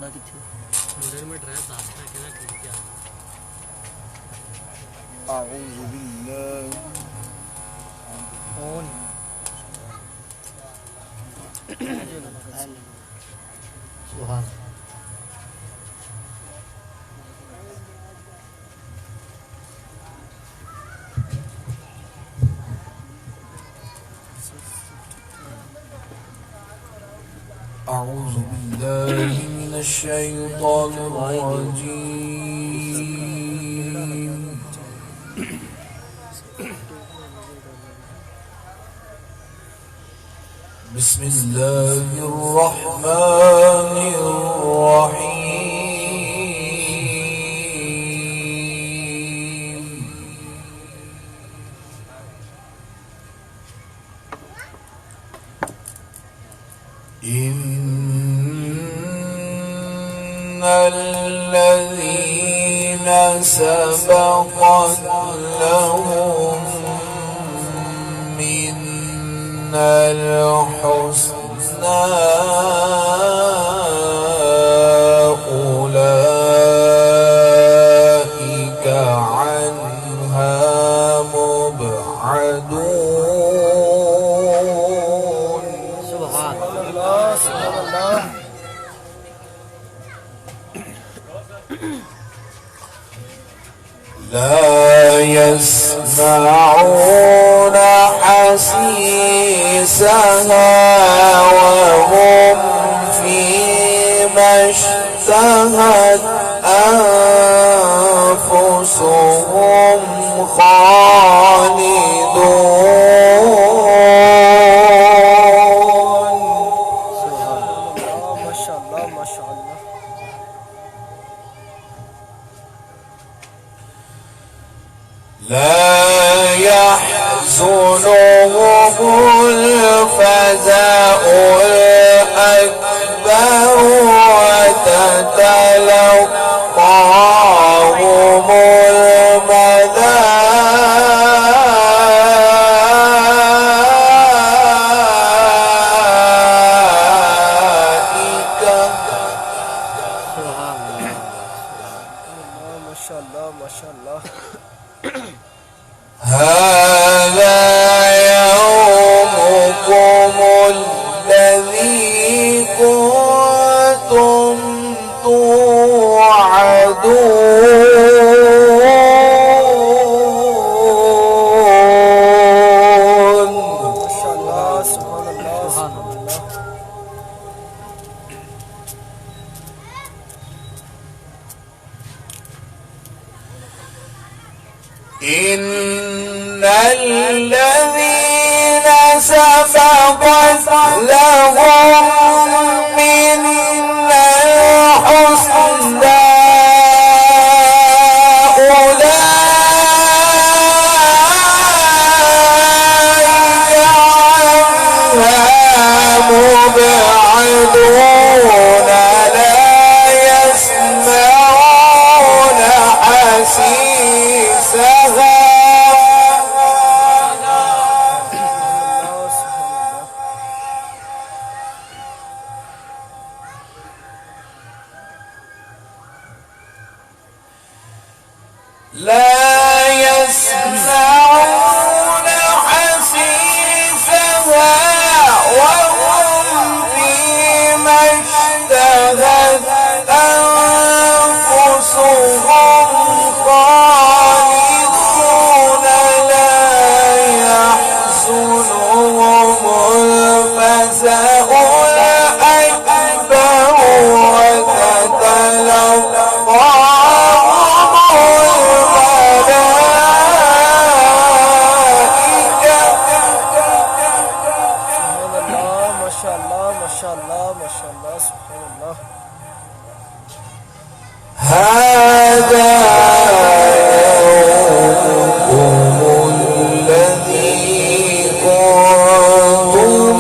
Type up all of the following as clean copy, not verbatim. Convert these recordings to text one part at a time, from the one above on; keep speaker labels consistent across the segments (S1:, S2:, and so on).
S1: मुंडा किथे
S2: मंदिर में ड्राइव दास्ता के ना ठीक है
S3: أعوذ بالله
S1: कौन सुभान
S3: أعوذ بالله من الشيطان الرجيم بسم الله الرحمن الرحيم إن الذين سبقت لهم منا الحسنى أولئك عنها مبعدون
S1: सुभान
S3: لا يسمعون حسيسها وهم فيما اشتهت أنفسهم خالدون
S1: ما شاء الله ما شاء الله
S3: لا يحزنهم الفزع الأكبر وتتلقاهم الملائكة
S1: سبحان الله ما شاء الله ما شاء الله
S3: هذا يومكم الذي كنتم توعدون
S1: ما شاء الله سبحان الله سبحان الله
S3: إن الذين سبقت لهم منا الحسنى أولئك عنها مبعدون لا يسمعون حسيسها لا يسمعون حسيسها وهم فيما اشتهت أنفسهم خالدون لا يحزنهم الفزع الأكبر وتتلقاهم
S1: سبحان الله ما شاء الله ما شاء الله ما شاء الله سبحان الله
S3: هذا يومكم الذي كنتم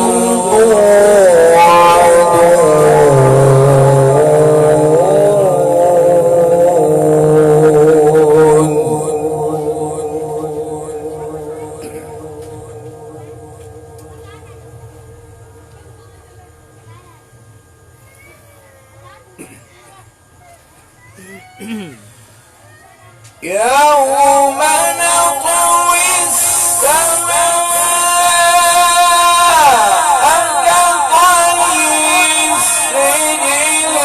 S3: توعدون يوم نطوي السماء كطي السجل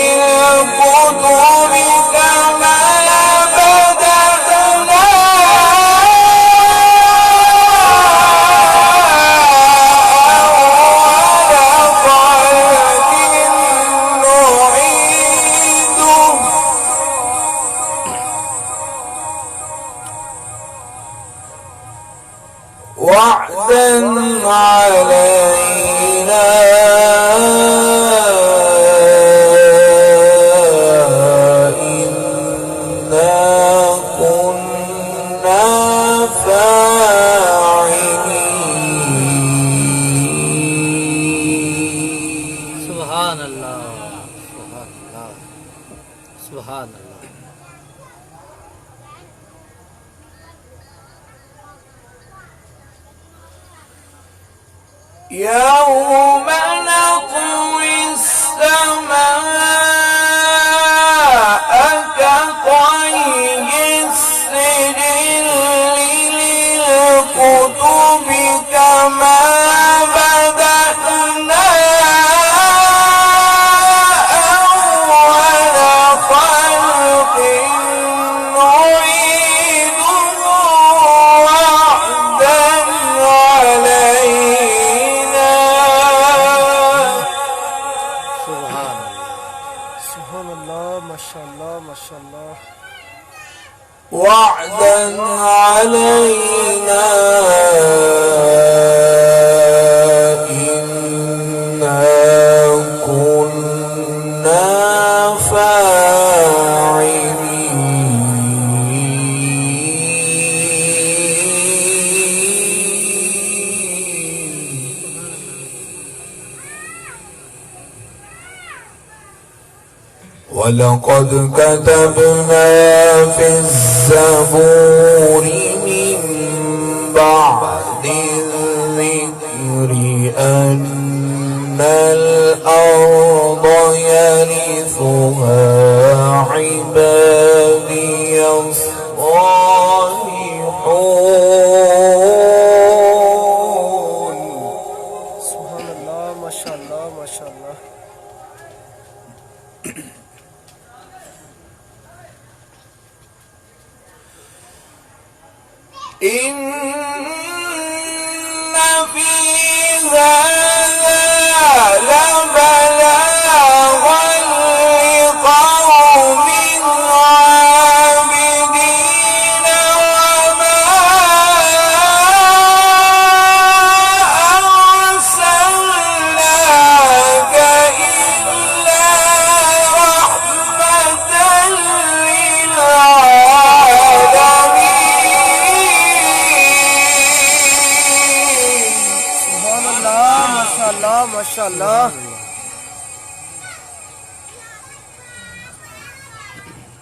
S3: للكتب كما بدأنا أول خلق نعيده وعدا علينا إنا كنا فاعلين
S2: سبحان الله سبحان الله سبحان الله
S3: يوم نطوي السماء كطي السجل للكتب كما بدأنا أول خلق نعيده وعدا علينا
S2: سبحان الله
S1: سبحان الله ما شاء الله ما شاء الله
S3: وعدا علينا إنا كنا فاعلين ولقد كتبنا في الزبور من بعد الذكر أن الأرض يرثها عبادي الصالحون
S1: سبحان الله ما شاء الله ما شاء الله
S3: إن في هذا لبلاغا لقوم عابدين وما أرسلناك إلا رحمة للعالمين
S1: سبحان الله ما شاء الله ما شاء الله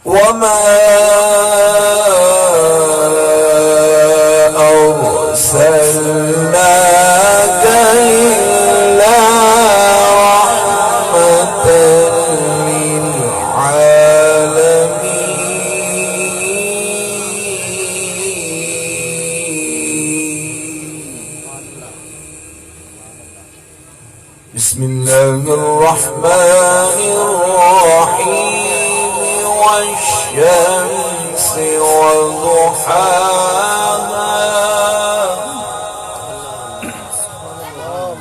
S3: وما أرسلناك إلا رحمة للعالمين بسم الله الرحمن الرحيم والشمس وضحاها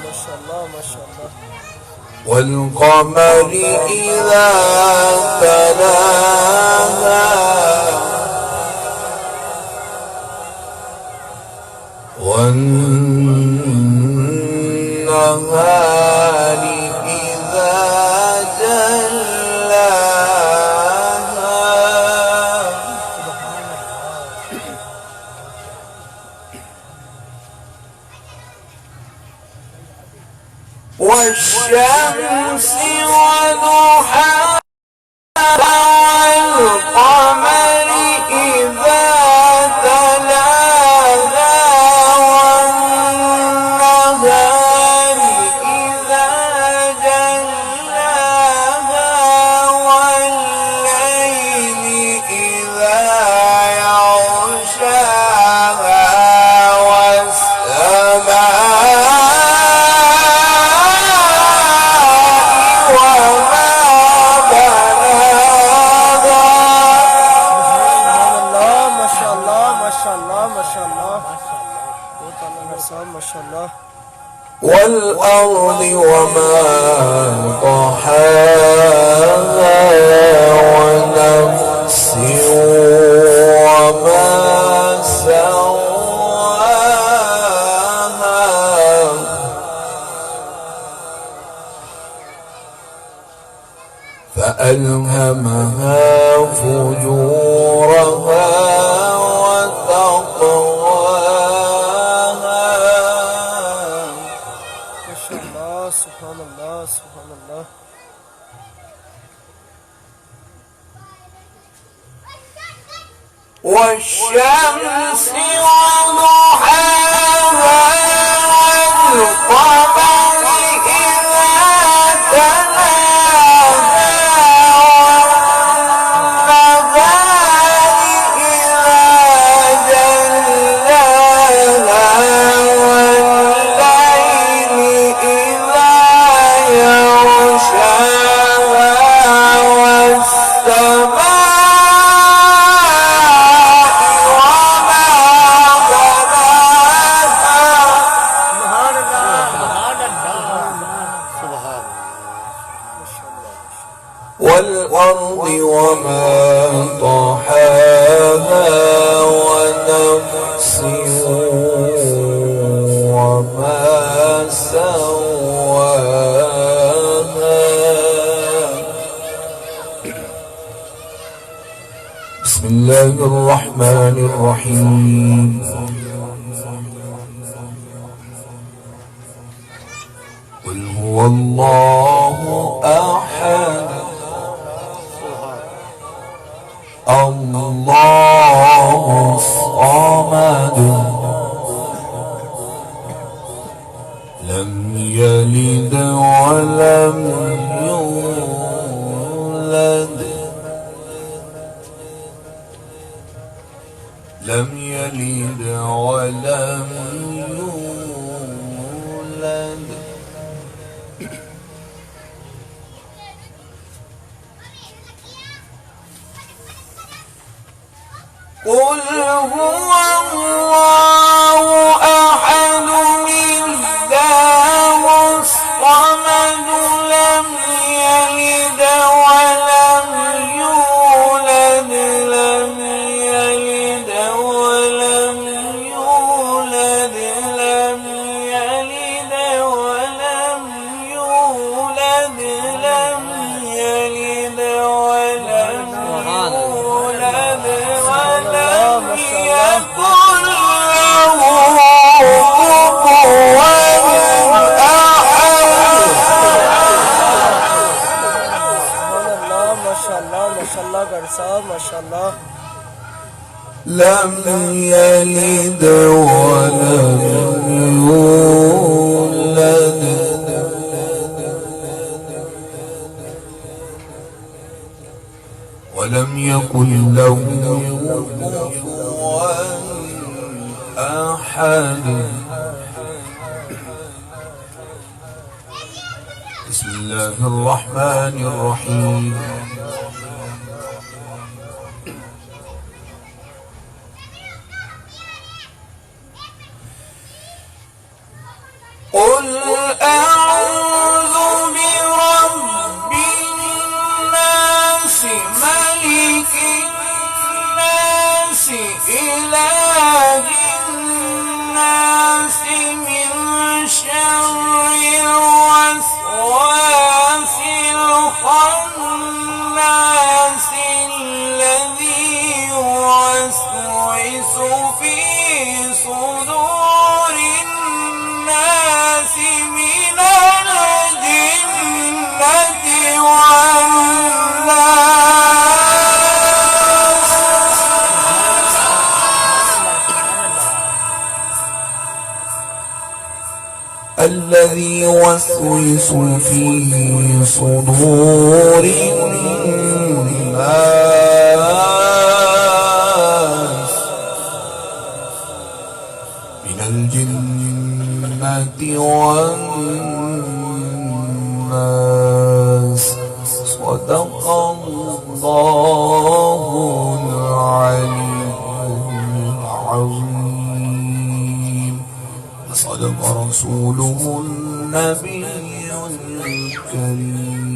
S1: ما شاء الله ما شاء الله
S3: والقمر إذا تلاها والنهار إذا جلاها والشمس وضحاها والقمر إذا تلاها والنهار إذا جلاها والليل والأرض وما طحاها ونفس وما سواها فألهمها فجورها وتقواها.
S1: ما شاء الله سبحان الله سبحان الله.
S3: والشمس وضحاها والقمر إذا تلاها والنهار إذا جلاها والليل إذا يغشاها والسماء والأرض وما طحاها ونفس وما سواها. بسم الله الرحمن الرحيم. قل هو الله أحد الله الصمد لم يلد ولم يولد لم يلد ولم يولد. قل هو الله أحد الله الصمد لم يلد ولم يولد لم يلد ولم يولد لم يلد ولم يولد لم يلد ولم يولد ولم يكن له كفوا أحد.
S1: ما شاء الله ما شاء الله गर साहब ما شاء الله.
S3: لم يلد ولم يولد ولم يكن له كفوا أحد. بسم الله الرحمن الرحيم. قل أعوذ برب الناس ملك الناس إله الناس من شر الوسواس الخناس الذي يوسوس في صدور الناس من الجنة والناس. الذي يوسوس في صدور الناس من الجنة والناس. صدق الله العلي العظيم. صدق رسوله النبي الكريم.